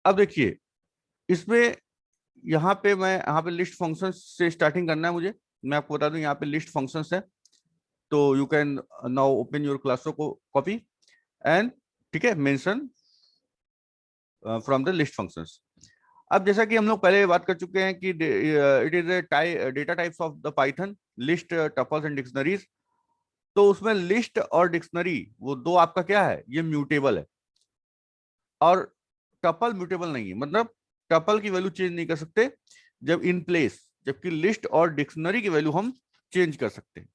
अब देखिए इसमें, यहाँ पे लिस्ट फंक्शंस से स्टार्टिंग करना है मुझे। मैं आपको बता दूं यहाँ पे लिस्ट फंक्शंस है, तो you can now open your क्लासो को कॉपी एंड, ठीक है, mention from the list functions. अब जैसा कि हम लोग पहले बात कर चुके हैं कि it is data types of the Python, list, tuples and dictionaries. तो उसमें लिस्ट और डिक्शनरी वो दो आपका क्या है, ये म्यूटेबल है, और टपल म्यूटेबल नहीं है, मतलब टपल की वैल्यू चेंज नहीं कर सकते जब इन प्लेस, जबकि लिस्ट और डिक्शनरी की वैल्यू हम चेंज कर सकते हैं।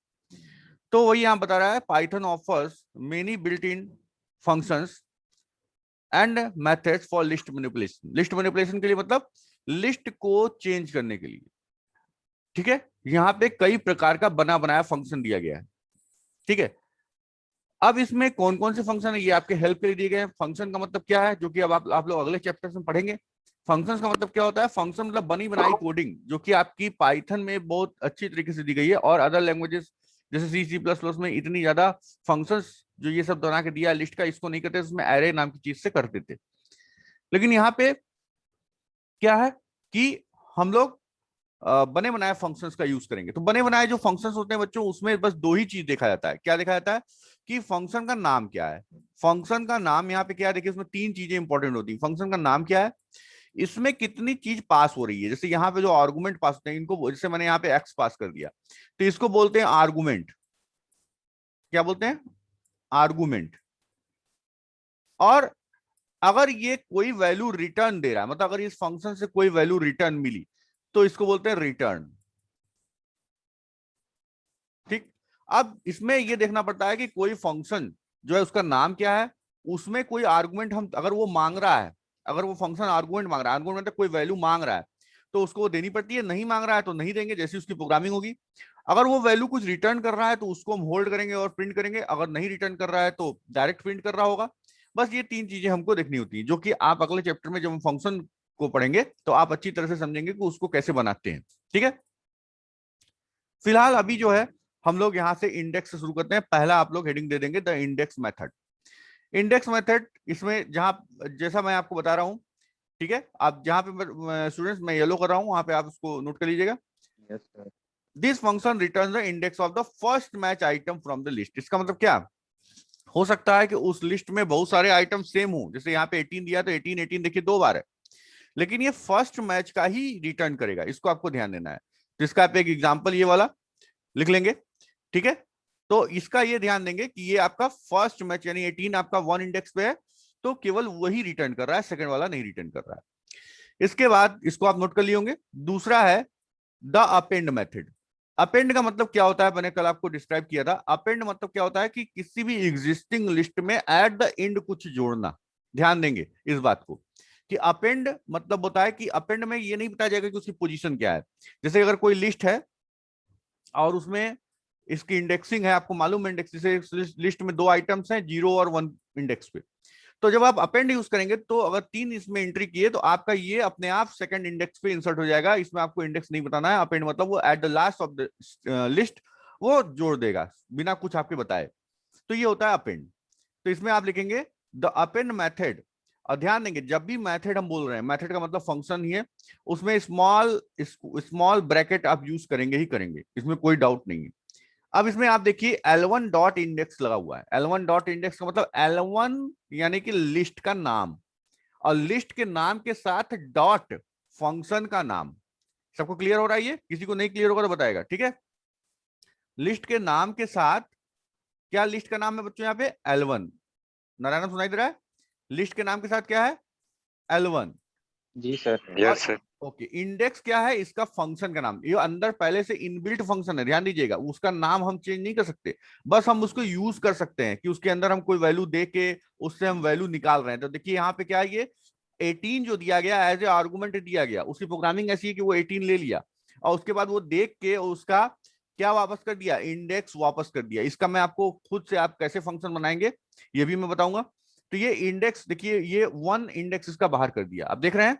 तो वही यहां बता रहा है, Python offers many built in functions and methods for list manipulation. List manipulation के लिए मतलब लिस्ट को चेंज करने के लिए, ठीक है। यहां पे कई प्रकार का बना बनाया फंक्शन दिया गया है, ठीक है। अब इसमें कौन कौन से फंक्शन है ये आपके हेल्प के लिए दिए गए हैं। फंक्शन का मतलब क्या है, जो कि अब आप लोग अगले चैप्टर में पढ़ेंगे। फंक्शंस का मतलब क्या होता है, फंक्शन मतलब बनी बनाई कोडिंग, जो कि आपकी पाइथन में बहुत अच्छी तरीके से दी गई है, और अदर लैंग्वेजेस जैसे C++ में इतनी ज्यादा फंक्शंस जो ये सब बना के दिया लिस्ट का, इसको नहीं करते, इसमें एरे नाम की चीज से करते थे। लेकिन यहाँ पे क्या है कि हम लोग बने बनाए फंक्शंस का यूज करेंगे। तो बने बनाए जो फंक्शंस होते हैं बच्चों, उसमें बस दो ही चीज देखा जाता है। क्या देखा जाता है कि फंक्शन का नाम क्या है। फंक्शन का नाम यहाँ पे क्या है, देखिए उसमें तीन चीजें इंपॉर्टेंट होती है। फंक्शन का नाम क्या है, इसमें कितनी चीज पास हो रही है। जैसे यहाँ पे जो आर्गुमेंट पास होते हैं, इनको जैसे मैंने यहाँ पे एक्स पास कर दिया, तो इसको बोलते हैं आर्गुमेंट। क्या बोलते हैं, आर्गुमेंट। और अगर ये कोई वैल्यू रिटर्न दे रहा है, मतलब अगर इस फंक्शन से कोई वैल्यू रिटर्न मिली, तो इसको बोलते हैं रिटर्न, ठीक। अब इसमें ये देखना पड़ता है कि कोई फंक्शन जो है उसका नाम क्या है, उसमें कोई आर्गुमेंट हम अगर वो मांग रहा है, अगर वो फंक्शन आर्गुमेंट मांग रहा है, आर्गुमेंट मतलब कोई वैल्यू मांग रहा है, तो उसको वो देनी पड़ती है। नहीं मांग रहा है तो नहीं देंगे, जैसी उसकी प्रोग्रामिंग होगी। अगर वो वैल्यू कुछ रिटर्न कर रहा है तो उसको हम होल्ड करेंगे और प्रिंट करेंगे। अगर नहीं रिटर्न कर रहा है तो डायरेक्ट प्रिंट कर रहा होगा। बस ये तीन चीजें हमको देखनी होती है, जो कि आप अगले चैप्टर में जब हम फंक्शन को पढ़ेंगे तो आप अच्छी तरह से समझेंगे कि उसको कैसे बनाते हैं, ठीक है। फिलहाल अभी जो है हम लोग यहां से इंडेक्स से शुरू करते हैं। पहला आप लोग हेडिंग दे देंगे the index method. Index method, इसमें जहां जैसा मैं आपको बता रहा हूं, ठीक है, आप जहां पे स्टूडेंट्स मैं येलो कर रहा हूं वहां पे आप उसको नोट कर लीजिएगा। Yes sir. This function return the index of the first match item from the list. इसका मतलब क्या हो सकता है कि उस लिस्ट में बहुत सारे आइटम सेम हो, जैसे यहाँ पे 18 दिया तो 18 18 देखिए दो बार है, लेकिन ये फर्स्ट मैच का ही रिटर्न करेगा। इसको आपको ध्यान देना है। तो इसका आप एक एग्जांपल ये वाला लिख लेंगे, ठीक है। तो इसका ये ध्यान देंगे कि ये आपका फर्स्ट मैच यानी 18 आपका वन इंडेक्स पे है, तो केवल वही रिटर्न कर रहा है, सेकंड वाला नहीं रिटर्न कर रहा है। इसके बाद इसको आप नोट कर लिए होंगे, दूसरा है द अपेंड मेथड। अपेंड का मतलब क्या होता है, मैंने कल आपको डिस्क्राइब किया था। अपेंड मतलब क्या होता है कि किसी भी एग्जिस्टिंग लिस्ट में एट द एंड कुछ जोड़ना। ध्यान देंगे इस बात को कि अपेंड मतलब होता है कि अपेंड में ये नहीं बताया जाएगा कि उसकी पोजीशन क्या है। जैसे अगर कोई लिस्ट है और उसमें इसकी इंडेक्सिंग है, आपको मालूम है इंडेक्स, जैसे लिस्ट में दो आइटम्स हैं 0 और 1 इंडेक्स पे, तो जब आप अपेंड यूज करेंगे तो अगर 3 इसमें एंट्री किए तो आपका ये अपने आप सेकंड इंडेक्स पे इंसर्ट हो जाएगा। इसमें आपको इंडेक्स नहीं बताना है। अपेंड मतलब वो at the last of the list वो जोड़ देगा बिना कुछ आपके बताए, तो ये होता है अपेंड। तो इसमें आप लिखेंगे द अपेंड मेथड। और ध्यान देंगे जब भी मेथड हम बोल रहे हैं, मेथड का मतलब फंक्शन ही है, उसमें स्मॉल स्मॉल ब्रैकेट आप यूज करेंगे ही करेंगे, इसमें कोई डाउट नहीं है। अब इसमें आप देखिए L1 डॉट इंडेक्स लगा हुआ है। L1 डॉट इंडेक्स का मतलब L1 यानी कि लिस्ट का नाम, और लिस्ट के नाम के साथ डॉट फंक्शन का नाम। सबको क्लियर हो रहा है ये, किसी को नहीं क्लियर होगा तो बताएगा, ठीक है। लिस्ट के नाम के साथ, क्या लिस्ट का नाम है बच्चों यहाँ पे L1, नारायण सुनाई दे रहा है। लिस्ट के नाम के साथ क्या है L1। जी sir. Yes sir. Okay, index क्या है, इसका फंक्शन का नाम। ये अंदर पहले से इनबिल्ट फंक्शन है, ध्यान दीजिएगा, उसका नाम हम चेंज नहीं कर सकते, बस हम उसको यूज कर सकते हैं कि उसके अंदर हम कोई वैल्यू दे के उससे हम वैल्यू निकाल रहे हैं। तो देखिए यहाँ पे क्या है, ये 18 जो दिया गया एज ए आर्गुमेंट दिया गया, उसकी प्रोग्रामिंग ऐसी है कि वो 18 ले लिया और उसके बाद वो देख के उसका क्या वापस कर दिया, इंडेक्स वापस कर दिया। इसका मैं आपको खुद से आप कैसे फंक्शन बनाएंगे ये भी मैं बताऊंगा। तो ये इंडेक्स देखिए, ये वन इंडेक्स इसका बाहर कर दिया, आप देख रहे हैं।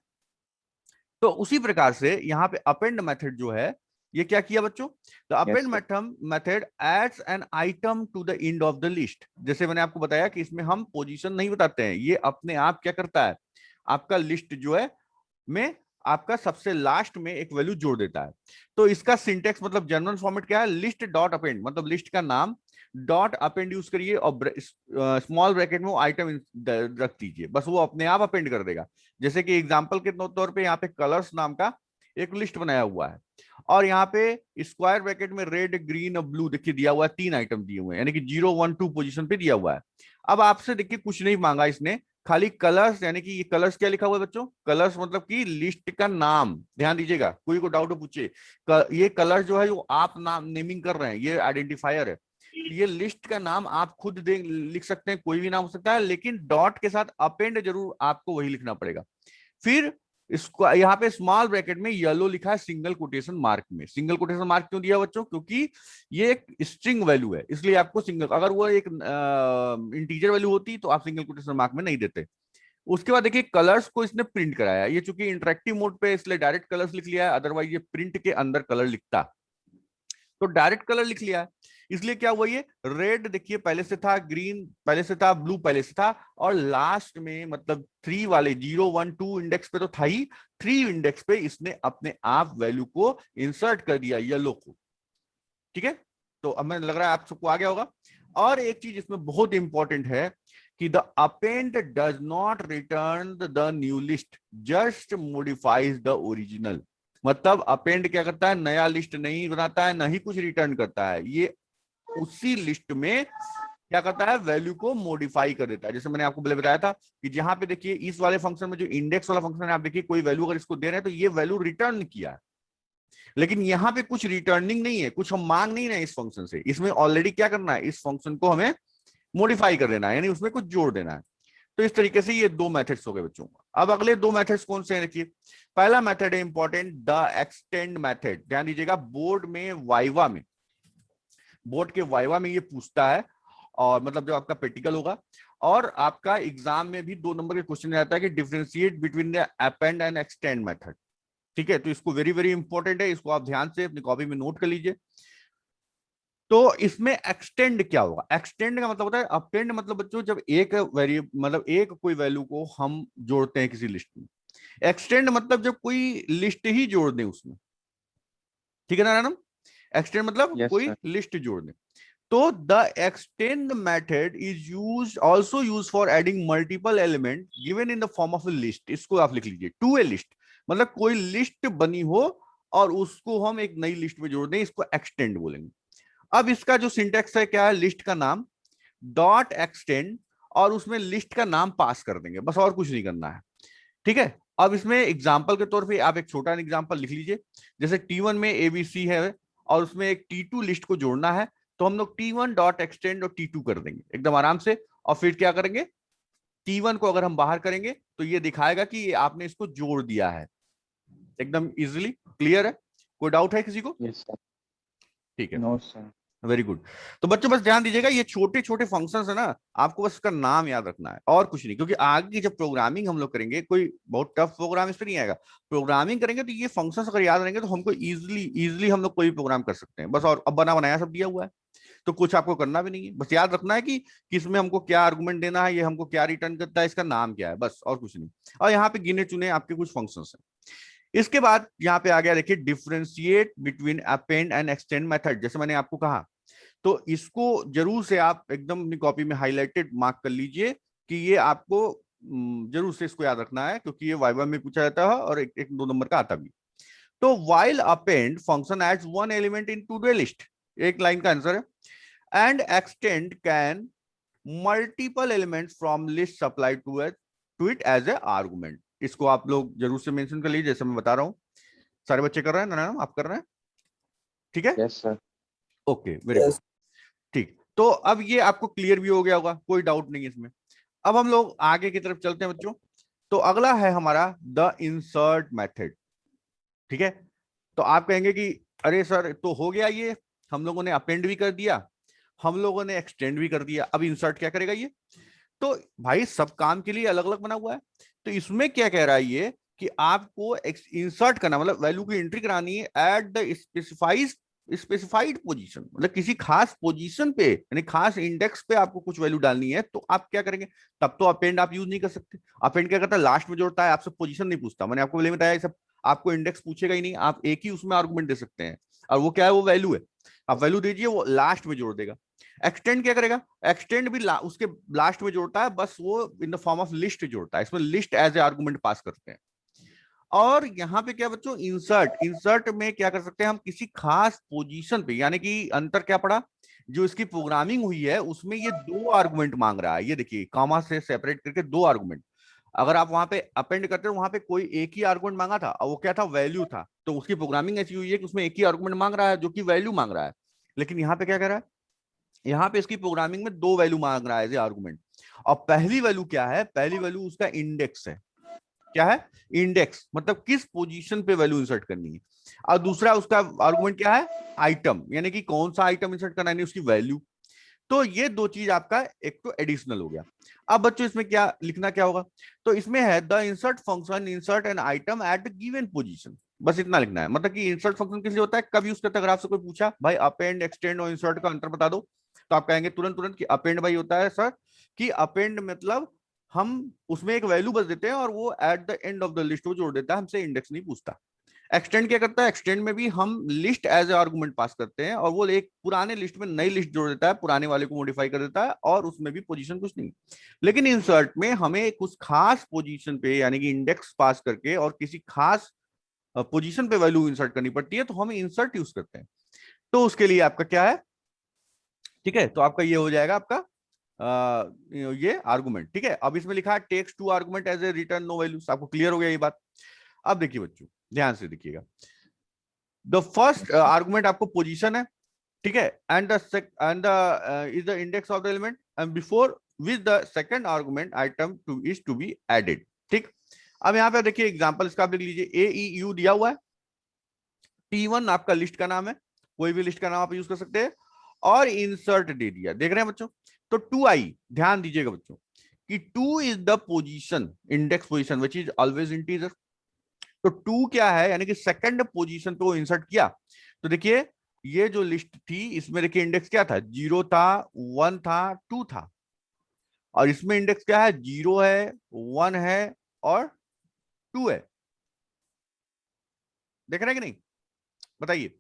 तो उसी प्रकार से यहाँ पे अपेंड मेथड जो है, ये क्या किया बच्चों, the yes append sir. Method adds an item to the end of the list. जैसे मैंने आपको बताया कि इसमें हम पोजीशन नहीं बताते हैं, ये अपने आप क्या करता है, आपका लिस्ट जो है में आपका सबसे लास्ट में एक वैल्यू जोड़ देता है। तो इसका सिंटेक्स मतलब जनरल फॉर्मेट क्या है, लिस्ट डॉट अपेंड, मतलब लिस्ट का नाम डॉट अपेंड यूज करिए और स्मॉल ब्रैकेट में वो आइटम रख दीजिए, बस वो अपने आप अपेंड कर देगा। जैसे कि एग्जांपल के तौर पे यहाँ पे कलर्स नाम का एक लिस्ट बनाया हुआ है और यहाँ पे स्क्वायर ब्रैकेट में रेड ग्रीन और ब्लू देखिए दिया हुआ है, 3 आइटम दिए हुए हैं, यानी कि 0 1 2 पोजीशन पे दिया हुआ है। अब आपसे देखिए कुछ नहीं मांगा इसने, खाली कलर्स, यानी कि ये कलर्स क्या लिखा हुआ है बच्चों, कलर्स मतलब कि लिस्ट का नाम। ध्यान दीजिएगा, कोई को डाउट हो पूछे, ये कलर जो है जो आप नाम नेमिंग कर रहे हैं ये आइडेंटिफायर है, ये लिस्ट का नाम आप खुद दे लिख सकते हैं, कोई भी नाम हो सकता है, लेकिन डॉट के साथ अपेंड जरूर आपको वही लिखना पड़ेगा। फिर इसको यहाँ पे स्मॉल ब्रैकेट में येलो लिखा है सिंगल कोटेशन मार्क में। सिंगल कोटेशन मार्क क्यों दिया बच्चों, क्योंकि ये एक स्ट्रिंग वैल्यू है, इसलिए आपको सिंगल, अगर वो एक इंटीजर वैल्यू होती तो आप सिंगल कोटेशन मार्क में नहीं देते। उसके बाद देखिए कलर्स को इसने प्रिंट कराया, ये चूंकि इंटरेक्टिव मोड पे इसलिए डायरेक्ट कलर्स लिख लिया है, अदरवाइज ये प्रिंट के अंदर कलर लिखता, तो डायरेक्ट कलर लिख लिया है। इसलिए क्या हुआ, ये रेड देखिए पहले से था, ग्रीन पहले से था, ब्लू पहले से था, और लास्ट में मतलब 3 वाले 0 1 2 इंडेक्स पे तो था ही, 3 इंडेक्स पे इसने अपने आप वैल्यू को इंसर्ट कर दिया येलो को। ठीक है, तो अब मैं लग रहा है आप सबको आ गया होगा। और एक चीज इसमें बहुत इंपॉर्टेंट है कि the append does not return the new list, just modifies the original. मतलब अपेंड क्या करता है, नया लिस्ट नहीं बनाता है, नहीं कुछ रिटर्न करता है, ये उसी लिस्ट में क्या करता है, वैल्यू को मॉडिफाई कर देता है। जैसे मैंने आपको पहले बताया था कि जहां पे देखिए इस वाले फंक्शन में जो इंडेक्स वाला फंक्शन है, आप देखिए कोई वैल्यू अगर इसको दे रहे हैं तो ये वैल्यू रिटर्न किया है, लेकिन यहां पे कुछ रिटर्निंग नहीं है, कुछ हम मांग नहीं रहे इस फंक्शन से, इसमें ऑलरेडी क्या करना है, इस फंक्शन को हमें मॉडिफाई कर देना है, यानी उसमें कुछ जोड़ देना है। तो इस तरीके से ये 2 मेथड्स हो गए बच्चों। अब अगले 2 मेथड्स कौन से हैं देखिए। पहला मेथड है इंपॉर्टेंट, द एक्सटेंड मेथड। ध्यान दीजिएगा, बोर्ड में वाइवा में, बोर्ड के वाइवा में ये पूछता है, और मतलब जो आपका प्रैक्टिकल होगा और आपका एग्जाम में भी 2 नंबर के क्वेश्चन आता है कि differentiate between the append and extend method. ठीक है, तो इसको वेरी वेरी इंपॉर्टेंट है, इसको आप ध्यान से अपनी कॉपी में नोट कर लीजिए। तो इसमें एक्सटेंड क्या होगा, एक्सटेंड का मतलब होता है, अपेंड मतलब बच्चों जब एक वेरिएबल मतलब एक कोई वैल्यू को हम जोड़ते हैं किसी लिस्ट में, एक्सटेंड मतलब जब कोई लिस्ट ही जोड़ दें उसमें। ठीक है ना नारायण, एक्सटेंड मतलब यस कोई सर। लिस्ट जोड़ दें। तो the extend method is use also use for adding multiple element given in the form of A list. इसको आप लिख लीजिए, टू ए लिस्ट, मतलब कोई लिस्ट बनी हो और उसको हम एक नई लिस्ट में जोड़ दें, इसको एक्सटेंड बोलेंगे। अब इसका जो सिंटेक्स है क्या है, लिस्ट का नाम डॉट एक्सटेंड और उसमें लिस्ट का नाम पास कर देंगे, बस और कुछ नहीं करना है। ठीक है, अब इसमें एग्जाम्पल के तौर पे आप एक छोटा एग्जाम्पल लिख लीजिए, जैसे T1 में ABC है और उसमें एक T2 लिस्ट को जोड़ना है, तो हम लोग T1 डॉट एक्सटेंड और T2 कर देंगे एकदम आराम से, और फिर क्या करेंगे, T1 को अगर हम बाहर करेंगे तो ये दिखाएगा कि आपने इसको जोड़ दिया है, एकदम इजिली। क्लियर है, कोई डाउट है किसी को? Yes sir. ठीक है, नो सर। Very good. तो बच्चों बस ध्यान दीजिएगा, ये छोटे छोटे फंक्शंस है ना, आपको बस उसका नाम याद रखना है और कुछ नहीं, क्योंकि आगे की जब प्रोग्रामिंग हम लोग करेंगे, कोई बहुत टफ प्रोग्राम इस पर नहीं आएगा, प्रोग्रामिंग करेंगे तो ये फंक्शंस अगर याद रहेंगे तो हमको इजिली इजिली हम लोग कोई प्रोग्राम कर सकते हैं बस, और अब बना बनाया सब दिया हुआ है, तो कुछ आपको करना भी नहीं है, बस याद रखना है कि किसमें हमको क्या आर्गुमेंट देना है, ये हमको क्या रिटर्न करता है, इसका नाम क्या है, बस और कुछ नहीं। और यहाँ पे गिने चुने आपके कुछ फंक्शंस हैं। इसके बाद यहाँ पे आ गया देखिए, differentiate between append and extend method. जैसे मैंने आपको कहा, तो इसको जरूर से आप एकदम अपनी कॉपी में हाईलाइटेड मार्क कर लीजिए कि ये आपको जरूर से इसको याद रखना है, क्योंकि ये वाइवा में पूछा जाता है और एक 2 नंबर का आता भी। तो while append function adds one element into the list, एक लाइन का आंसर है, and extend can multiple elements from list supply to it as a argument। इसको आप लोग जरूर से मेंशन कर लीजिए, जैसे मैं बता रहा हूं। सारे बच्चे कर रहे हैं ना, आप कर रहे हैं? ठीक है, yes sir. Okay very good. ठीक, तो अब ये आपको क्लियर भी हो गया होगा, कोई डाउट नहीं है इसमें। अब हम लोग आगे की तरफ चलते हैं बच्चों। तो अगला है हमारा द इंसर्ट मेथड। ठीक है, तो आप कहेंगे कि अरे सर तो हो गया, ये हम लोगों ने अपेंड भी कर दिया, हम लोगों ने एक्सटेंड भी कर दिया, अब इंसर्ट क्या करेगा ये? तो भाई सब काम के लिए अलग अलग बना हुआ है, तो इसमें क्या कह रहा है ये कि आपको इंसर्ट करना मतलब वैल्यू की एंट्री करानी है at the specified specified position, मतलब किसी खास पोजीशन पे यानी खास इंडेक्स पे आपको कुछ वैल्यू डालनी है, तो आप क्या करेंगे? तब तो अपेंड आप यूज नहीं कर सकते। अपेंड क्या करता है, लास्ट में जोड़ता है, आपसे पोजीशन नहीं पूछता। मैंने आपको पहले बताया सब, आपको इंडेक्स पूछेगा ही नहीं, आप एक ही उसमें आर्गुमेंट दे सकते हैं, और वो क्या है, वो वैल्यू है। आप वैल्यू दीजिए, वो लास्ट में जोड़ देगा। एक्सटेंड क्या करेगा? एक्सटेंड भी उसके लास्ट में जोड़ता है, बस वो in the form of list जोड़ता है, इसमें लिस्ट एज ए आर्गुमेंट पास करते हैं। और यहाँ पे क्या बच्चों, इंसर्ट, इंसर्ट में क्या कर सकते हैं हम, किसी खास पोजीशन पे, यानी कि अंतर क्या पड़ा, जो इसकी प्रोग्रामिंग हुई है उसमें ये दो आर्गुमेंट मांग रहा है। ये देखिए कॉमा से सेपरेट करके दो आर्गुमेंट। अगर आप वहां पे अपेंड करते हो, वहां पे कोई एक ही आर्गुमेंट मांगा था, और वो क्या था, वैल्यू था, तो उसकी प्रोग्रामिंग ऐसी हुई है कि उसमें एक ही आर्गुमेंट मांग रहा है जो कि वैल्यू मांग रहा है। लेकिन यहाँ पे क्या कर रहा है, यहाँ पे इसकी प्रोग्रामिंग में दो वैल्यू मांग रहा है एज आर्गुमेंट। और पहली वैल्यू क्या है, पहली वैल्यू उसका इंडेक्स है। क्या है? इंडेक्स, मतलब किस पोजीशन पे वैल्यू इंसर्ट करनी है। और दूसरा उसका आर्गुमेंट क्या है, आइटम, यानी कि कौन सा आइटम इंसर्ट करना है, उसकी वैल्यू। तो ये दो चीज आपका एक तो एडिशनल हो गया। अब बच्चों इसमें क्या लिखना क्या होगा, तो इसमें है the insert function insert an item at given position. बस इतना लिखना है, मतलब कि इंसर्ट फंक्शन किस लिए होता है, कब यूज करता है। अगर आपसे कोई पूछा भाई अपेंड, एक्सटेंड और इंसर्ट का अंतर बता दो, तो आप कहेंगे तुरंत तुरंत कि अपेंड भाई होता है सर, कि अपेंड मतलब हम उसमें एक वैल्यू बस देते हैं और वो at the end of the list वो जोड़ देता है, हमसे इंडेक्स नहीं पूछता। एक्सटेंड क्या करता है, एक्सटेंड में भी हम लिस्ट एज ए आर्गुमेंट पास करते हैं, और वो एक पुराने लिस्ट में नई लिस्ट जोड़ देता है, पुराने वाले को मॉडिफाई कर देता है, और उसमें भी पोजीशन कुछ नहीं। लेकिन इंसर्ट में हमें कुछ खास पोजीशन पे यानी कि इंडेक्स पास करके और किसी खास पोजीशन पे वैल्यू इंसर्ट करनी पड़ती है, तो हम इंसर्ट यूज करते हैं। तो उसके लिए आपका क्या है, ठीक है, तो आपका ये हो जाएगा आपका ये आर्गुमेंट। ठीक है, अब इसमें लिखा है takes two argument as a return no values. आपको क्लियर हो गया ये बात। अब देखिए बच्चों, ध्यान से देखिएगा, द फर्स्ट आर्गुमेंट आपको पोजीशन है, ठीक है, and the is the index of the element, and before with the second argument item to is to be added. ठीक, अब यहाँ पे देखिए एग्जांपल इसका आप लिख लीजिए, ए ई यू दिया हुआ है, T1 आपका लिस्ट का नाम है, कोई भी लिस्ट का नाम आप यूज कर सकते हैं, और इंसर्ट दे दिया, देख रहे हैं बच्चों। तो 2i, ध्यान दीजिएगा बच्चों कि 2 is the position, index position which is always integer. तो 2 क्या है, यानी कि सेकंड पोजीशन पे वो इंसर्ट किया। तो देखिए ये जो लिस्ट थी इसमें देखिए इंडेक्स क्या था, 0 था, 1 था, 2 था, और इसमें इंडेक्स क्या है, 0 है, 1 है और 2 है। देख रहे हैं कि नहीं, बताइए।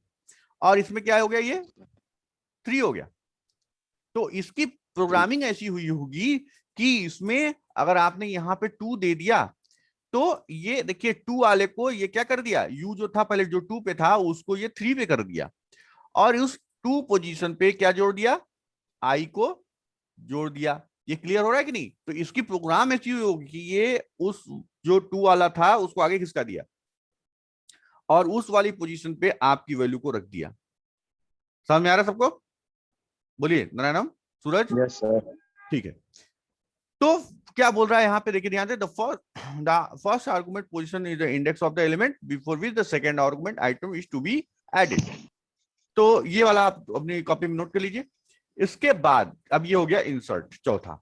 और इसमें क्या हो गया, ये 3 हो गया। तो इसकी जी प्रोग्रामिंग ऐसी हुई होगी कि इसमें अगर आपने यहां पे 2 दे दिया, तो ये देखिए 2 वाले को ये क्या कर दिया, यू जो था पहले जो 2 पे था उसको ये 3 पे कर दिया, और उस 2 पोजीशन पे क्या जोड़ दिया, आई को जोड़ दिया। ये क्लियर हो रहा है कि नहीं। तो इसकी प्रोग्राम ऐसी हुई होगी कि ये उस जो 2 वाला था उसको आगे खिसका दिया, और उस वाली पोजीशन पे आपकी वैल्यू को रख दिया। समझ में आ रहा है सबको? बोलिए नारायणम, सूरज। Yes sir. ठीक है, तो क्या बोल रहा है यहाँ पे, देखिए ध्यान से, the first argument position is the index of the element before which the second argument item is to be added. तो ये वाला आप अपनी कॉपी में नोट कर लीजिए। इसके बाद अब ये हो गया इंसर्ट, चौथा।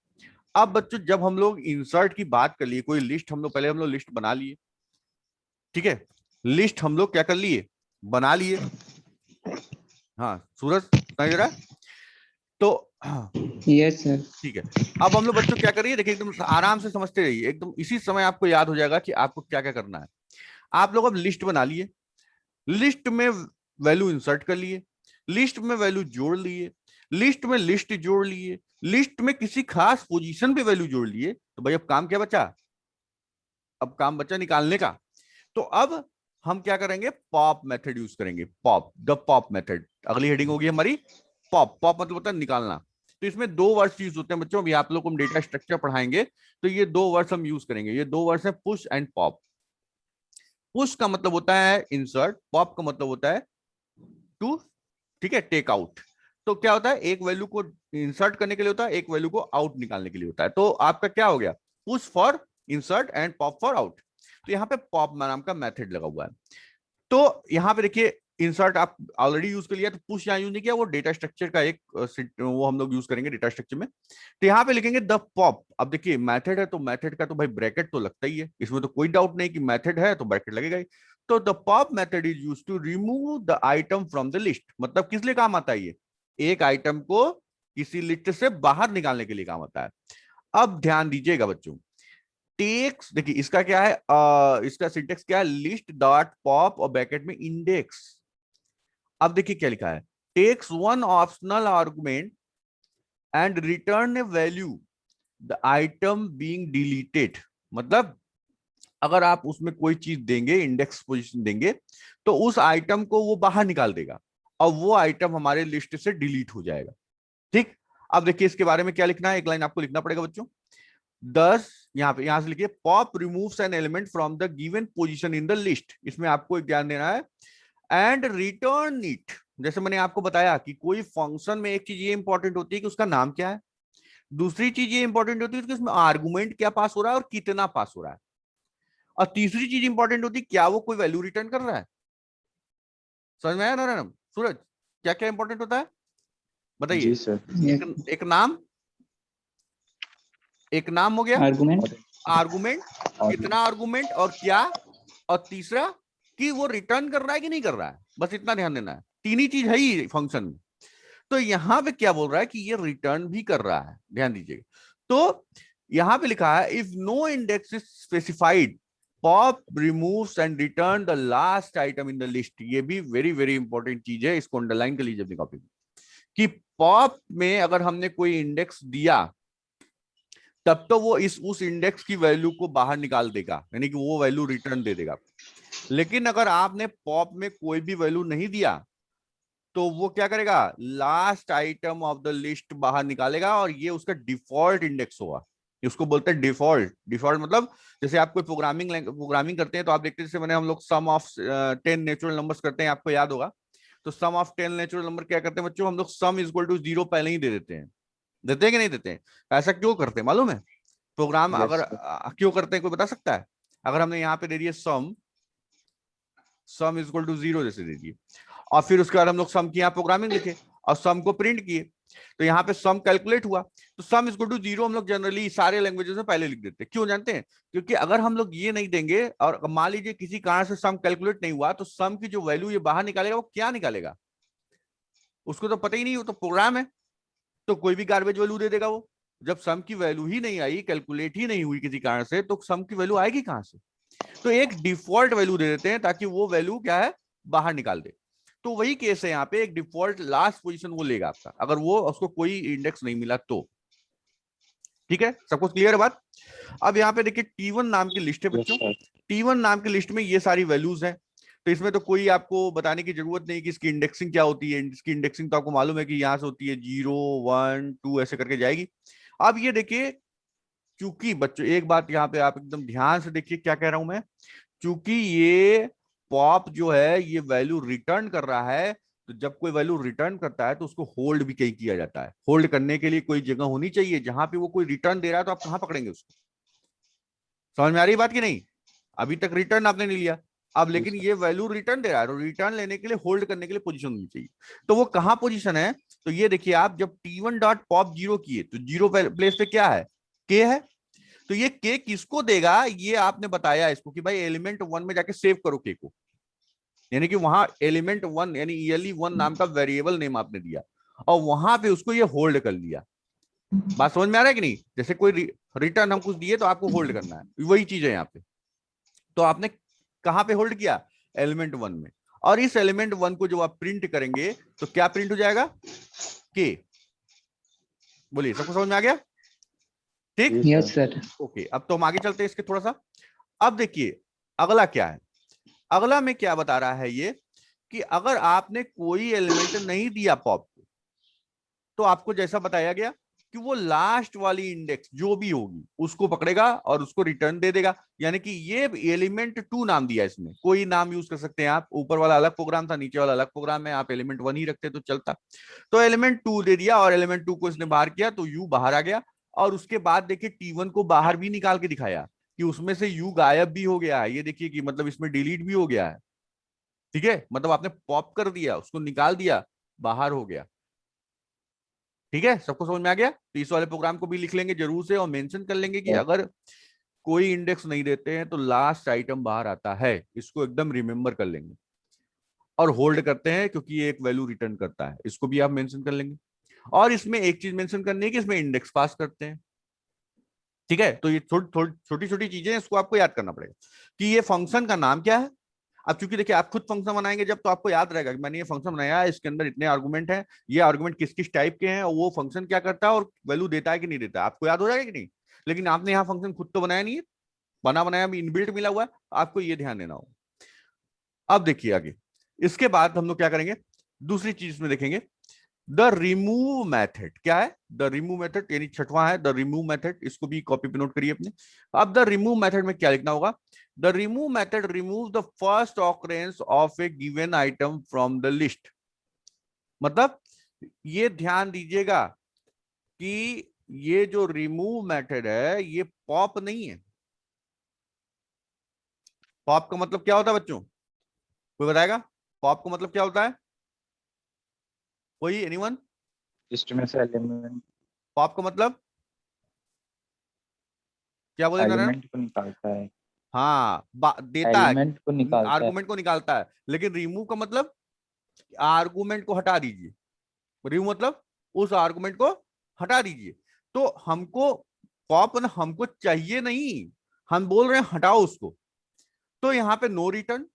अब बच्चों जब हम लोग इंसर्ट की बात कर लिए, कोई लिस्ट हम लोग पहले हम लोग लिस्ट बना लिए, ठीक है, लिस्ट हम लोग क्या कर लिए, बना लिए। हाँ सूरज सुनाई दे रहा है? तो यस सर। ठीक है, अब हम लोग बच्चों क्या करिए, देखिए एकदम आराम से समझते रहिए, एकदम इसी समय आपको याद हो जाएगा कि आपको क्या क्या करना है। आप लोग अब लिस्ट बना लिए, लिस्ट में वैल्यू इंसर्ट कर लिए, लिस्ट में वैल्यू जोड़ लिए, लिस्ट में लिस्ट जोड़ लिए, लिस्ट में किसी खास पोजीशन पे वैल्यू जोड़ लिए। तो भाई अब काम क्या बचा, अब काम बचा निकालने का। तो अब हम क्या करेंगे, पॉप मेथड यूज करेंगे, पॉप, द पॉप मेथड। अगली हेडिंग होगी हमारी पॉप। पॉप मतलब होता है निकालना। तो इसमें दो वर्ड्स यूज होते हैं बच्चों, अभी आप लोग को हम डेटा स्ट्रक्चर पढ़ाएंगे, तो ये दो वर्ड्स हम यूज करेंगे। ये दो वर्ड्स है पुश एंड पॉप। पुश का मतलब होता है इंसर्ट, पॉप का मतलब होता है टू, ठीक है, टेक आउट। तो क्या होता है, एक वैल्यू को इंसर्ट करने के लिए होता है, एक वैल्यू को आउट निकालने के लिए होता है। तो आपका क्या हो गया, push for insert and pop for out. तो यहाँ पे पॉप नाम का मेथड लगा हुआ है। तो यहाँ पे देखिए इंसर्ट आप ऑलरेडी यूज कर लिया, तो पुश यहाँ यूज नहीं किया, वो डेटा स्ट्रक्चर का एक वो हम लोग यूज करेंगे डेटा स्ट्रक्चर में। तो यहाँ पे लिखेंगे द पॉप। अब देखिए मेथड है तो मेथड का तो भाई ब्रैकेट तो लगता ही है, इसमें तो कोई डाउट नहीं कि मेथड है तो ब्रैकेट लगेगा ही। तो the pop method is used to remove the item from the list. मतलब किस लिए काम आता है ये? एक आइटम को किसी लिस्ट से बाहर निकालने के लिए काम आता है। अब ध्यान दीजिएगा बच्चों, टेक्स, देखिए इसका क्या है, इसका सिंटेक्स क्या है, लिस्ट डॉट पॉप और ब्रैकेट में इंडेक्स। अब देखिए क्या लिखा है, takes one optional argument and return a value the item being deleted. मतलब अगर आप उसमें कोई चीज देंगे, इंडेक्स पोजीशन देंगे, तो उस आइटम को वो बाहर निकाल देगा और वो आइटम हमारे लिस्ट से डिलीट हो जाएगा। ठीक, अब देखिए इसके बारे में क्या लिखना है, एक लाइन आपको लिखना पड़ेगा बच्चों। 10 यहां से लिखिए, pop removes an element from the given position in the list. इसमें आपको एक ध्यान देना है, एंड रिटर्न इट। जैसे मैंने आपको बताया कि कोई फंक्शन में एक चीज ये इंपॉर्टेंट होती है कि उसका नाम क्या है, दूसरी चीज ये इंपॉर्टेंट होती है कि उसमें आर्गुमेंट क्या पास हो रहा है और कितना पास हो रहा है, और तीसरी चीज इंपॉर्टेंट होती है क्या वो कोई वैल्यू रिटर्न कर रहा है। समझ में आया ना सूरज? क्या क्या इंपॉर्टेंट होता है बताइए। जी सर। एक नाम, एक नाम हो गया, आर्गुमेंट, आर्गुमेंट, कितना आर्गुमेंट और क्या, और तीसरा कि वो रिटर्न कर रहा है कि नहीं कर रहा है। बस इतना ध्यान देना है, तीन ही चीज है ही फंक्शन में। तो यहां पे क्या बोल रहा है कि ये रिटर्न भी कर रहा है, ध्यान दीजिएगा। तो यहां पे लिखा है, if no index is specified pop removes and return the last item in the list. ये भी वेरी वेरी इंपॉर्टेंट चीज है, इसको अंडरलाइन कर लीजिए अपनी कॉपी में, कि पॉप में अगर हमने कोई इंडेक्स दिया तब तो वो उस इंडेक्स की वैल्यू को बाहर निकाल देगा, यानी कि वो वैल्यू रिटर्न दे देगा। लेकिन अगर आपने पॉप में कोई भी वैल्यू नहीं दिया तो वो क्या करेगा, last item of the list बाहर निकालेगा, और ये उसका डिफॉल्ट इंडेक्स होगा। उसको बोलते हैं डिफॉल्ट। डिफॉल्ट मतलब जैसे आप कोई प्रोग्रामिंग करते हैं तो आप देखते हैं, जैसे मैंने हम लोग सम ऑफ 10 नेचुरल नंबर्स करते हैं, आपको याद होगा। तो सम ऑफ 10 नेचुरल नंबर क्या करते हैं बच्चों, हम लोग सम इज इक्वल टू 0 पहले ही दे देते हैं। देते हैं कि नहीं देते हैं? ऐसा क्यों करते हैं मालूम है? प्रोग्राम Yes, अगर sir. क्यों करते हैं कोई बता सकता है? अगर हमने यहाँ पे दे दिया सम इज इक्वल टू 0 जैसे दे दिए, और फिर उसके बाद हम लोग सम की यहाँ प्रोग्रामिंग लिखे और सम को प्रिंट किए, तो यहाँ पे सम कैलकुलेट हुआ, तो सम इज इक्वल टू 0 हम लोग जनरली सारे लैंग्वेजेस में पहले लिख देते हैं। क्यों जानते हैं? क्योंकि अगर हम लोग ये नहीं देंगे और मान लीजिए किसी कारण से सम कैलकुलेट नहीं हुआ, तो सम की जो वैल्यू ये बाहर निकालेगा वो क्या निकालेगा, उसको तो पता ही नहीं, वो तो प्रोग्राम है, तो कोई भी गार्बेज वैल्यू दे देगा वो। जब सम की वैल्यू ही नहीं आई, कैलकुलेट ही नहीं हुई किसी कारण से, तो सम की वैल्यू आएगी कहां से? तो एक डिफॉल्ट वैल्यू दे देते हैं ताकि वो वैल्यू क्या है, बाहर निकाल दे। तो वही केस है यहाँ पे, एक डिफॉल्ट लास्ट पोजीशन वो लेगा आपका, अगर वो उसको कोई इंडेक्स नहीं मिला तो। ठीक है, सबको क्लियर है बात? अब यहाँ पे देखिए T1 नाम की लिस्ट है Yes, बच्चों। sir. T1 नाम की लिस्ट में ये सारी वैल्यूज हैं, तो इसमें तो कोई आपको बताने की जरूरत नहीं कि इसकी इंडेक्सिंग क्या होती है। इसकी इंडेक्सिंग तो आपको मालूम है कि यहाँ से होती है 0 1 2 ऐसे करके जाएगी। अब ये देखिए, क्योंकि बच्चों एक बात यहाँ पे आप एकदम ध्यान से देखिए क्या कह रहा हूं मैं, क्योंकि ये पॉप जो है ये वैल्यू रिटर्न कर रहा है, तो जब कोई वैल्यू रिटर्न करता है तो उसको होल्ड भी कहीं किया जाता है। होल्ड करने के लिए कोई जगह होनी चाहिए जहां पे वो कोई रिटर्न दे रहा है, तो आप कहां पकड़ेंगे उसको? समझ में आ रही बात कि नहीं? अभी तक रिटर्न आपने नहीं लिया, अब लेकिन ये वैल्यू रिटर्न दे रहा है, तो रिटर्न लेने के लिए होल्ड करने के लिए पोजीशन होनी चाहिए। तो वो कहां पोजीशन है? तो ये देखिए, आप जब T1 डॉट पॉप 0 किए तो 0 प्लेस पे क्या है, के है। तो ये के किसको देगा, ये आपने बताया इसको कि भाई एलिमेंट 1 में जाके सेव करो के को, यानी कि वहां एलिमेंट 1 यानी ELE1 नाम का वेरिएबल नेम आपने दिया और वहां पे उसको ये होल्ड कर लिया। बात समझ में आ रहा है कि नहीं? जैसे कोई रिटर्न हम कुछ दिए तो आपको होल्ड करना है, वही चीज है यहाँ पे। तो आपने कहां पे होल्ड किया, एलिमेंट 1 में, और इस एलिमेंट 1 को जब आप प्रिंट करेंगे तो क्या प्रिंट हो जाएगा, के। बोलिए, सबको समझ में आ गया? ठीक, यस सर। ओके। अब तो हम आगे चलते हैं इसके थोड़ा सा। अब देखिए अगला क्या है, अगला में क्या बता रहा है ये, कि अगर आपने कोई एलिमेंट नहीं दिया पॉप को, तो आपको जैसा बताया गया कि वो लास्ट वाली इंडेक्स जो भी होगी उसको पकड़ेगा और उसको रिटर्न दे देगा। यानी कि ये एलिमेंट 2 नाम दिया, इसमें कोई नाम यूज कर सकते हैं आप, ऊपर वाला अलग प्रोग्राम था, नीचे वाला अलग प्रोग्राम है, आप एलिमेंट 1 ही रखते तो चलता। तो एलिमेंट 2 दे दिया और एलिमेंट 2 को इसने बाहर किया तो यू बाहर आ गया, और उसके बाद देखिए T1 को बाहर भी निकाल के दिखाया कि उसमें से यू गायब भी हो गया है। ये देखिए कि मतलब इसमें डिलीट भी हो गया है। ठीक है, मतलब आपने पॉप कर दिया, उसको निकाल दिया, बाहर हो गया। ठीक है, सबको समझ में आ गया? तो इस वाले प्रोग्राम को भी लिख लेंगे जरूर से और मेंशन कर लेंगे कि अगर कोई इंडेक्स नहीं देते हैं तो लास्ट आइटम बाहर आता है, इसको एकदम रिमेंबर कर लेंगे। और होल्ड करते हैं क्योंकि ये एक वैल्यू रिटर्न करता है, इसको भी आप मेंशन कर लेंगे। और इसमें एक चीज मेंशन करनी है कि इसमें इंडेक्स पास करते हैं। ठीक है, तो ये छोटी छोटी चीजें हैं, इसको आपको याद करना पड़ेगा कि ये फंक्शन का नाम क्या है। अब चूंकि देखिए आप खुद फंक्शन बनाएंगे जब, तो आपको याद रहेगा कि मैंने ये फंक्शन बनाया है, इसके अंदर इतने आर्गुमेंट हैं, ये आर्गुमेंट किस किस टाइप के हैं, और वो फंक्शन क्या करता है और वैल्यू देता है कि नहीं देता है, आपको याद हो जाएगा कि नहीं। लेकिन आपने यहाँ फंक्शन खुद तो बनाया नहीं है, बना बनाया इनबिल्ट मिला हुआ है, आपको ये ध्यान देना होगा। अब देखिए आगे, इसके बाद हम लोग क्या करेंगे, दूसरी चीज में देखेंगे द रिमूव मेथड। क्या है द रिमूव मेथड, यानी छठवां है द रिमूव मेथड, इसको भी कॉपी पे नोट करिए अपने। अब द रिमूव मेथड में क्या लिखना होगा, the remove method remove the first occurrence of A given item from the list. मतलब ये ध्यान दीजिएगा कि ये जो रिमूव मेथड है ये पॉप नहीं है। पॉप का मतलब क्या होता है बच्चों, कोई बताएगा पॉप का मतलब क्या होता है, कोई एनीवन? लिस्ट में से एलिमेंट पॉप का मतलब क्या बोले नारायण? एलिमेंट को निकालता है, हाँ, देता है, एलिमेंट को निकालता है। आर्गुमेंट को निकालता है। लेकिन रिमूव का मतलब आर्गुमेंट को हटा दीजिए, रिमूव मतलब उस आर्गुमेंट को हटा दीजिए। तो हमको पॉप ना हमको चाहिए नहीं, हम बोल रहे हैं हटाओ उसको। तो यहाँ पे नो रिटर्न,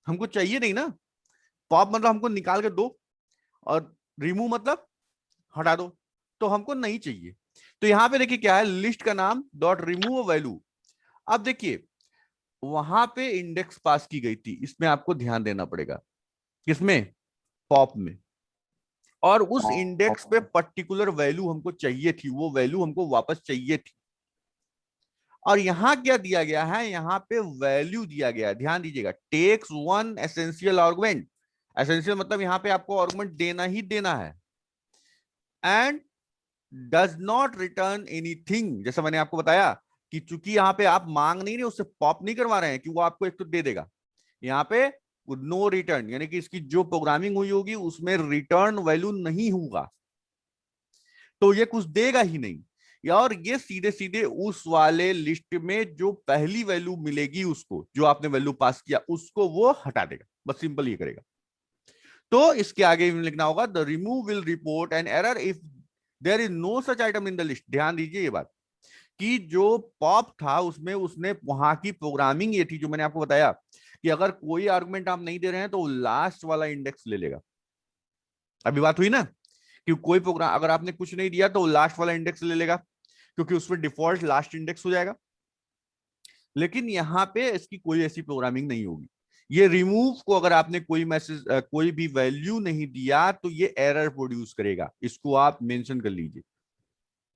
हमको चाहिए नहीं ना। पॉप मतलब हमको निकाल के दो, और रिमूव मतलब हटा दो, तो हमको नहीं चाहिए। तो यहाँ पे देखिए क्या है, लिस्ट का नाम डॉट रिमूव वैल्यू। अब देखिए वहां पे इंडेक्स पास की गई थी, इसमें आपको ध्यान देना पड़ेगा, किसमें, पॉप में। और उस इंडेक्स पे पर्टिकुलर वैल्यू हमको चाहिए थी, वो वैल्यू हमको वापस चाहिए थी। और यहां क्या दिया गया है, यहां पे वैल्यू दिया गया है, ध्यान दीजिएगा, takes one essential argument. Essential मतलब यहां पे आपको आर्गुमेंट देना ही देना है, and does not return anything. जैसा मैंने आपको बताया कि चूंकि यहां पे आप मांग नहीं रहे, उससे पॉप नहीं करवा रहे हैं कि वो आपको एक तो दे देगा, यहाँ पे नो रिटर्न, यानी कि इसकी जो प्रोग्रामिंग हुई होगी उसमें रिटर्न वैल्यू नहीं होगा, तो ये कुछ देगा ही नहीं। और ये सीधे सीधे उस वाले लिस्ट में जो पहली वैल्यू मिलेगी उसको, जो आपने वैल्यू पास किया उसको वो हटा देगा, बस सिंपल ये करेगा। तो इसके आगे लिखना होगा the remove will report an error if there is no such item in the list. ध्यान दीजिए ये बात कि जो पॉप था उसमें उसने वहां की प्रोग्रामिंग ये थी जो मैंने आपको बताया कि अगर कोई आर्गुमेंट आप नहीं दे रहे हैं तो लास्ट वाला इंडेक्स ले लेगा। अभी बात हुई ना कि कोई प्रोग्राम अगर आपने कुछ नहीं दिया तो लास्ट वाला इंडेक्स ले लेगा, क्योंकि उसमें डिफॉल्ट लास्ट इंडेक्स हो जाएगा। लेकिन यहाँ पे इसकी कोई ऐसी प्रोग्रामिंग नहीं होगी। ये रिमूव को अगर आपने कोई मैसेज कोई भी वैल्यू नहीं दिया तो ये एरर प्रोड्यूस करेगा, इसको आप मेंशन कर लीजिए,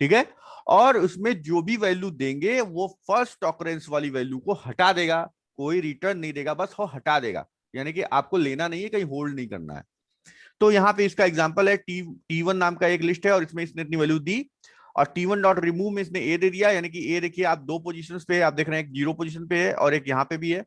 ठीक है। और उसमें जो भी वैल्यू देंगे वो फर्स्ट ऑकरेंस वाली वैल्यू को हटा देगा, कोई रिटर्न नहीं देगा, बस वो हटा देगा, यानी कि आपको लेना नहीं है, कहीं होल्ड नहीं करना है। तो यहाँ पे इसका एग्जांपल है T1 नाम का एक लिस्ट है और इसमें इसने इतनी वैल्यू दी, और T1 डॉट रिमूव में इसने ए दे दिया, यानी कि ए देखिए आप दो पोजीशन पे है, आप देख रहे हैं एक जीरो पोजीशन पे है और एक यहाँ पे भी है,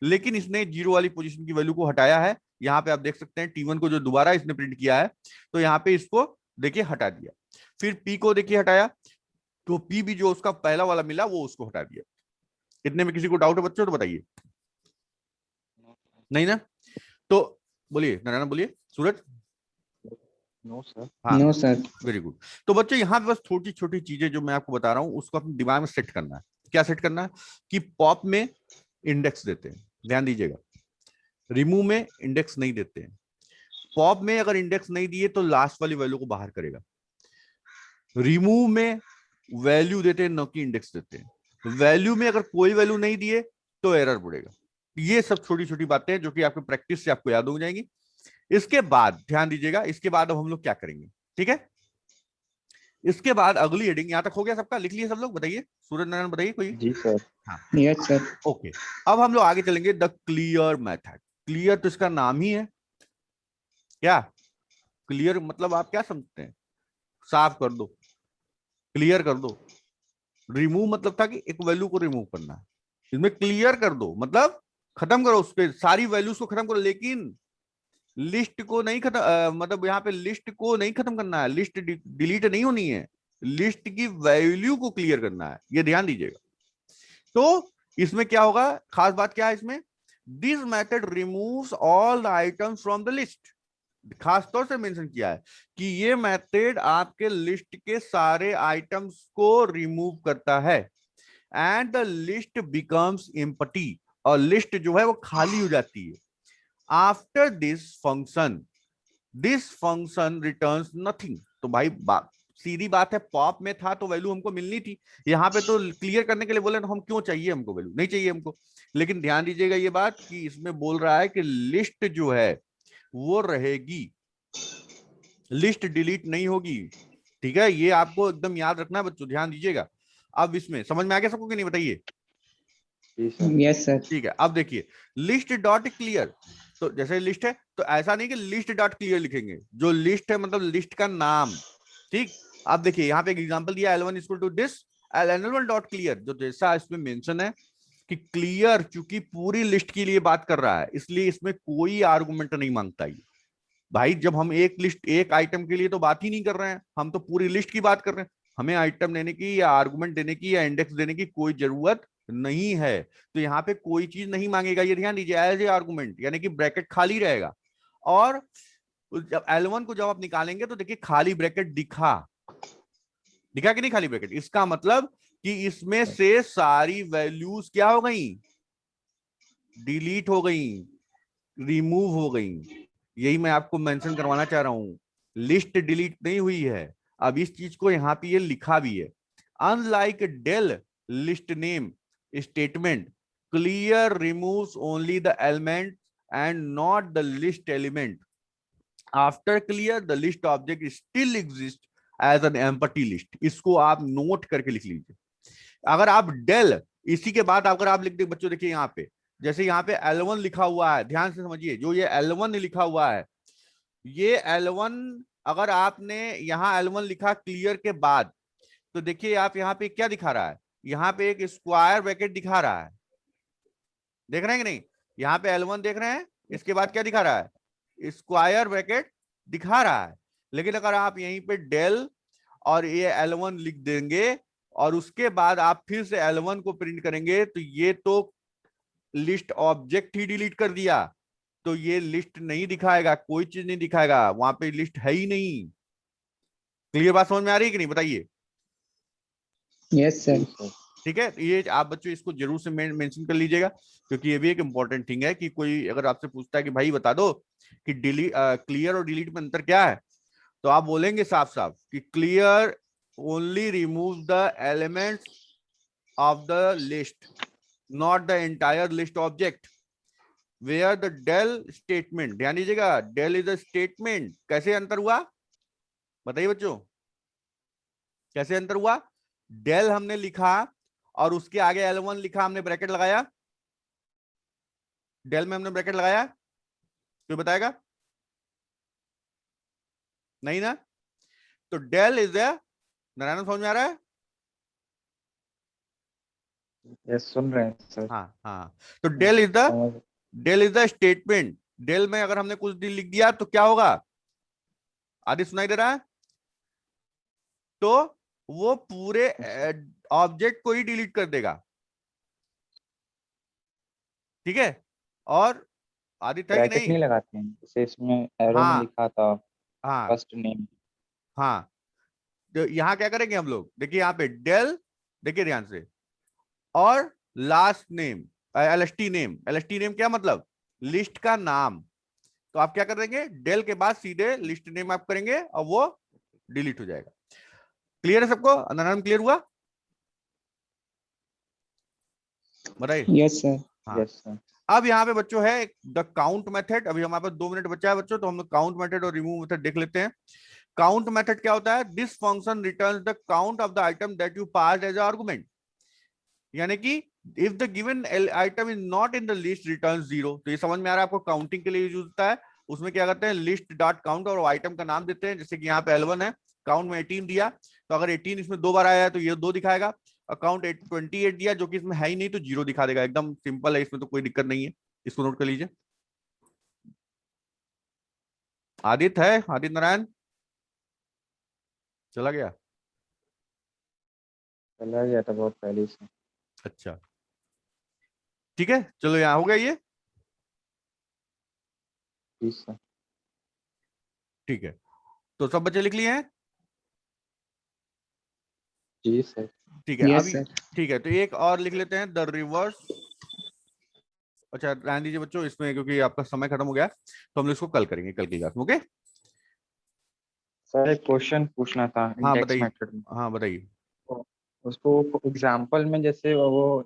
लेकिन इसने जीरो वाली पोजीशन की वैल्यू को हटाया है। यहाँ पे आप देख सकते हैं T1 को जो दोबारा इसने प्रिंट किया है, तो यहाँ पे इसको देखिए हटा दिया। फिर P को देखिए हटाया, तो P भी जो उसका पहला वाला मिला वो उसको हटा दिया। इतने में किसी को डाउट है बच्चों तो बताइए, नहीं ना? तो बोलिए नारायण, बोलिए सूरज। No sir. हाँ नो सर। Very good. तो बच्चों यहाँ पे बस छोटी छोटी चीजें जो मैं आपको बता रहा हूँ उसको अपने दिमाग में सेट करना है। क्या सेट करना है कि पॉप में इंडेक्स देते हैं, ध्यान दीजिएगा, रिमूव में इंडेक्स नहीं देते हैं। पॉप में अगर इंडेक्स नहीं दिए तो लास्ट वाली वैल्यू को बाहर करेगा, रिमूव में वैल्यू देते हैं न कि इंडेक्स देते हैं। वैल्यू में अगर कोई वैल्यू नहीं दिए तो एरर पड़ेगा। ये सब छोटी छोटी बातें हैं जो कि आपके प्रैक्टिस से आपको याद हो जाएंगी। इसके बाद ध्यान दीजिएगा, इसके बाद अब हम लोग क्या करेंगे, ठीक है। इसके बाद अगली हेडिंग, यहां तक हो गया सबका, लिख लिए सब लोग, बताइए सूरज नारायण, बताइए कोई। जी सर। हाँ यस सर। ओके, अब हम लोग आगे चलेंगे द क्लियर मेथड। क्लियर तो इसका नाम ही है, क्या क्लियर मतलब आप क्या समझते हैं, साफ कर दो, क्लियर कर दो। रिमूव मतलब था कि एक वैल्यू को रिमूव करना है, इसमें क्लियर कर दो मतलब खत्म करो, उस पर सारी वैल्यूज को खत्म करो, लेकिन लिस्ट को नहीं खत्म, मतलब यहाँ पे लिस्ट को नहीं खत्म करना है, लिस्ट डिलीट नहीं होनी है, लिस्ट की वैल्यू को क्लियर करना है, ये ध्यान दीजिएगा। तो इसमें क्या होगा, खास बात क्या है इसमें, this method removes all the items from the list. खास तौर से मेंशन किया है कि ये मेथड आपके लिस्ट के सारे आइटम्स को रिमूव करता है and the list becomes empty, और लिस्ट जो है वो खाली हो जाती है। After this function returns nothing. तो भाई सीधी बात है, पॉप में था तो वैल्यू हमको मिलनी थी, यहाँ पे तो क्लियर करने के लिए बोले तो हम क्यों चाहिए, हमको वैल्यू नहीं चाहिए हमको। लेकिन ध्यान दीजिएगा ये बात कि इसमें बोल रहा है कि लिस्ट जो है वो रहेगी, लिस्ट डिलीट नहीं होगी। ठीक है, ये आपको एकदम याद रखना है बच्चों, ध्यान दीजिएगा। अब इसमें समझ में आ गया सबको कि नहीं, बताइए। जी सर। Yes, sir. ठीक है, अब देखिए लिस्ट डॉट क्लियर, तो जैसे लिस्ट है तो ऐसा नहीं कि लिस्ट डॉट क्लियर लिखेंगे, जो लिस्ट है मतलब लिस्ट का नाम। ठीक, अब देखिए यहाँ पे एक एग्जांपल दिया, L1 equal to this L1 dot clear, जो जैसा इसमें मेंशन है कि क्लियर चूंकि पूरी लिस्ट के लिए बात कर रहा है इसलिए इसमें कोई आर्गुमेंट नहीं मांगता ये। भाई जब हम एक लिस्ट एक आइटम के लिए तो बात ही नहीं कर रहे हैं, हम तो पूरी लिस्ट की बात कर रहे हैं, हमें आइटम देने की या आर्गुमेंट देने की या इंडेक्स देने की कोई जरूरत नहीं है। तो यहाँ पे कोई चीज नहीं मांगेगा, ये ध्यान दीजिए, एज ए आर्गुमेंट यानी कि ब्रैकेट खाली रहेगा। और जब L1 को जब आप निकालेंगे तो देखिए खाली ब्रैकेट दिखा कि नहीं, खाली ब्रैकेट, इसका मतलब कि इसमें से सारी वैल्यूज क्या हो गई, डिलीट हो गई, रिमूव हो गई। यही मैं आपको मेंशन करवाना चाह रहा हूं, लिस्ट डिलीट नहीं हुई है। अब इस चीज को यहां पे ये लिखा भी है, unlike del list name statement clear removes only the element and not the list element. After clear the list object still exist as an empty list. इसको आप नोट करके लिख लीजिए। अगर आप डेल इसी के बाद अगर आप लिख दे बच्चों, देखिए यहाँ पे जैसे यहाँ पे L1 लिखा हुआ है, ध्यान से समझिए, जो ये L1 लिखा हुआ है, ये L1 अगर आपने यहाँ L1 लिखा क्लियर के बाद, तो देखिए आप यहाँ पे क्या दिखा रहा है, यहाँ पे एक स्क्वायर ब्रैकेट दिखा रहा है, देख रहे हैं कि नहीं, यहाँ पे L1 देख रहे हैं, इसके बाद क्या दिखा रहा है, स्क्वायर ब्रैकेट दिखा रहा है। लेकिन अगर आप यहीं पे डेल और ये L1 लिख देंगे और उसके बाद आप फिर से L1 को प्रिंट करेंगे तो ये तो लिस्ट ऑब्जेक्ट ही डिलीट कर दिया, तो ये लिस्ट नहीं दिखाएगा, कोई चीज नहीं दिखाएगा, वहां पे लिस्ट है ही नहीं। क्लियर बात समझ में आ रही है कि नहीं, बताइए। Yes, sir. जी सर। ठीक है, ये आप बच्चों इसको जरूर से मेंशन कर लीजिएगा, क्योंकि ये भी एक इंपॉर्टेंट थिंग है कि कोई अगर आपसे पूछता है कि भाई बता दो कि क्लियर और डिलीट में अंतर क्या है, तो आप बोलेंगे साफ साफ कि clear only remove the elements of the list, not the entire list object, where the del statement, ध्यान दीजिएगा, डेल इज अ स्टेटमेंट। कैसे अंतर हुआ, बताइए बच्चों, कैसे अंतर हुआ, डेल हमने लिखा और उसके आगे L1 लिखा, हमने ब्रैकेट लगाया, डेल में हमने ब्रैकेट लगाया, कोई बताएगा, नहीं ना। तो डेल इज ए, नारायण समझ में आ रहा है, यस सुन रहे हैं सर। हाँ हाँ, तो डेल इज द, समझ। Del is the statement. Del में अगर हमने कुछ लिख दिया तो क्या होगा, आदि सुनाई दे रहा है, तो वो पूरे ऑब्जेक्ट को ही डिलीट कर देगा। ठीक है, और आदित्य है कि ब्रैकेट नहीं, नहीं लगाते हैं जैसे इसमें एरो में हाँ लिखा था हाँ फर्स्ट नेम। हाँ, तो यहां क्या करेंगे हम लोग, देखिए यहाँ पे डेल, देखिए ध्यान से, और last name LST name, LST name क्या मतलब, लिस्ट का नाम। तो आप क्या कर देंगे, डेल के बाद सीधे लिस्ट नेम आप करेंगे और वो डिलीट हो जाएगा। क्लियर है सबको, नाम क्लियर हुआ, बताइए। Yes, sir. हाँ, यस सर। अब यहाँ पे बच्चों है द काउंट मेथड, अभी हमारे पास 2 मिनट बचा है बच्चों, तो हम लोग काउंट मेथड और रिमूव मेथड देख लेते हैं। काउंट मेथड क्या होता है, this function returns the count of the item that you passed as argument, यानी कि if the given item is not in the list return 0। तो ये समझ में आ रहा है आपको, काउंटिंग के लिए यूज होता है। उसमें क्या करते हैं, लिस्ट डॉट काउंट और आइटम का नाम देते हैं, जैसे कि यहाँ पे L1 है, काउंट में 18 दिया, तो अगर 18 इसमें 2 बार आया है तो ये 2 दिखाएगा। अकाउंट 28 दिया जो कि इसमें है ही नहीं तो 0 दिखा देगा, एकदम सिंपल है, इसमें तो कोई दिक्कत नहीं है, इसको नोट कर लीजिए। आदित्य है, आदित्य नारायण चला गया, चला गया था बहुत पहले से। अच्छा ठीक है, चलो यहाँ हो गया ये। जी सर। ठीक है, तो सब बच्चे लिख लिए हैं? जी सर। ठीक है, Yes, अभी sir. ठीक है, तो एक और लिख लेते हैं, द रिवर्स। अच्छा रहने दीजिए बच्चों इसमें, क्योंकि आपका समय खत्म हो गया, तो हम लोग इसको कल करेंगे, कल की क्लास में। ओके, सर एक क्वेश्चन पूछना था हाँ इंडेक्स बताइए, मेथड में। हाँ बताइए। तो उसको एग्जाम्पल में जैसे वो